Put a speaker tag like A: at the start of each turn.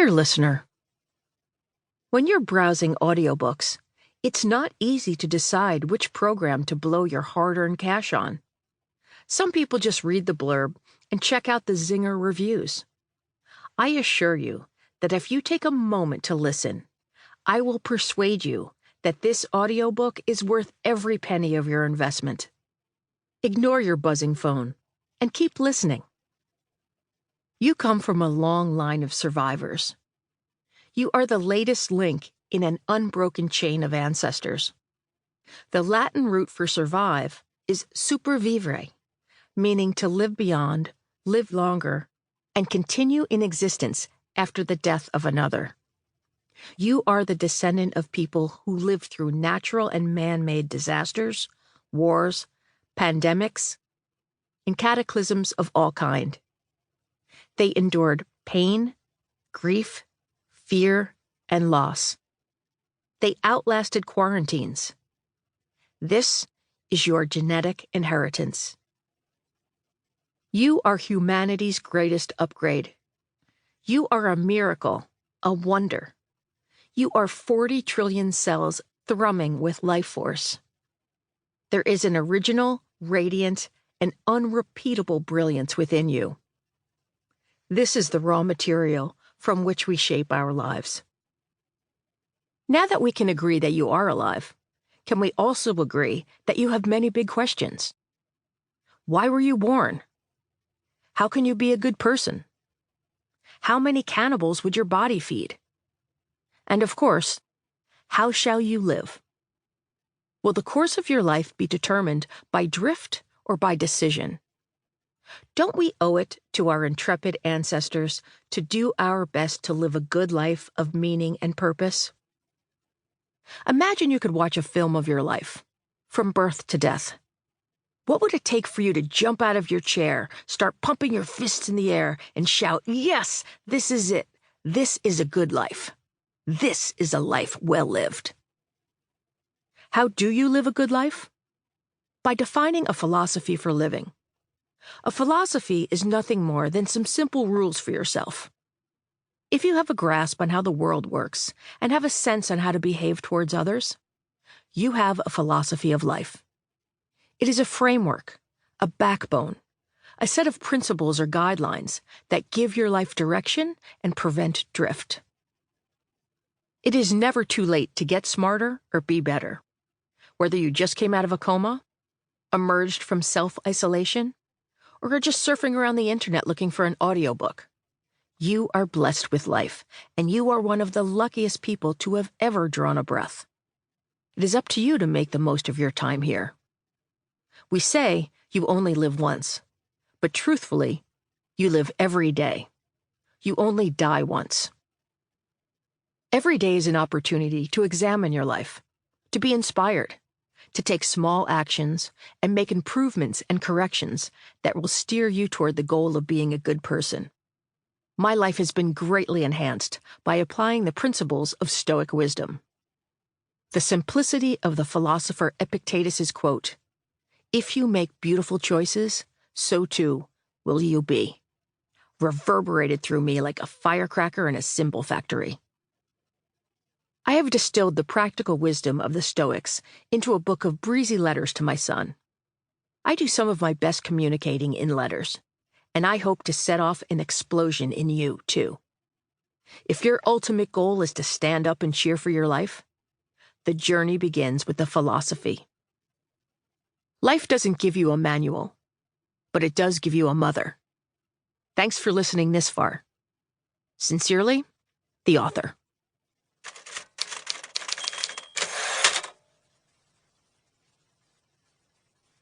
A: Dear listener, when you're browsing audiobooks, it's not easy to decide which program to blow your hard-earned cash on. Some people just read the blurb and check out the zinger reviews. I assure you that if you take a moment to listen, I will persuade you that this audiobook is worth every penny of your investment. Ignore your buzzing phone and keep listening. You come from a long line of survivors. You are the latest link in an unbroken chain of ancestors. The Latin root for survive is supervivere, meaning to live beyond, live longer, and continue in existence after the death of another. You are the descendant of people who lived through natural and man-made disasters, wars, pandemics, and cataclysms of all kind. They endured pain, grief, fear, and loss. They outlasted quarantines. This is your genetic inheritance. You are humanity's greatest upgrade. You are a miracle, a wonder. You are 40 trillion cells thrumming with life force. There is an original, radiant, and unrepeatable brilliance within you. This is the raw material from which we shape our lives. Now that we can agree that you are alive, can we also agree that you have many big questions? Why were you born? How can you be a good person? How many cannibals would your body feed? And of course, how shall you live? Will the course of your life be determined by drift or by decision? Don't we owe it to our intrepid ancestors to do our best to live a good life of meaning and purpose? Imagine you could watch a film of your life, from birth to death. What would it take for you to jump out of your chair, start pumping your fists in the air, and shout, "Yes, this is it. This is a good life. This is a life well lived"? How do you live a good life? By defining a philosophy for living. A philosophy is nothing more than some simple rules for yourself. If you have a grasp on how the world works and have a sense on how to behave towards others, you have a philosophy of life. It is a framework, a backbone, a set of principles or guidelines that give your life direction and prevent drift. It is never too late to get smarter or be better. Whether you just came out of a coma, emerged from self-isolation, or are just surfing around the internet looking for an audiobook, you are blessed with life, and you are one of the luckiest people to have ever drawn a breath. It is up to you to make the most of your time here. We say you only live once, but truthfully, you live every day. You only die once. Every day is an opportunity to examine your life, to be inspired, to take small actions and make improvements and corrections that will steer you toward the goal of being a good person. My life has been greatly enhanced by applying the principles of Stoic wisdom. The simplicity of the philosopher Epictetus's quote, "If you make beautiful choices, so too will you be," reverberated through me like a firecracker in a cymbal factory. I have distilled the practical wisdom of the Stoics into a book of breezy letters to my son. I do some of my best communicating in letters, and I hope to set off an explosion in you, too. If your ultimate goal is to stand up and cheer for your life, the journey begins with the philosophy. Life doesn't give you a manual, but it does give you a mother. Thanks for listening this far. Sincerely, the author.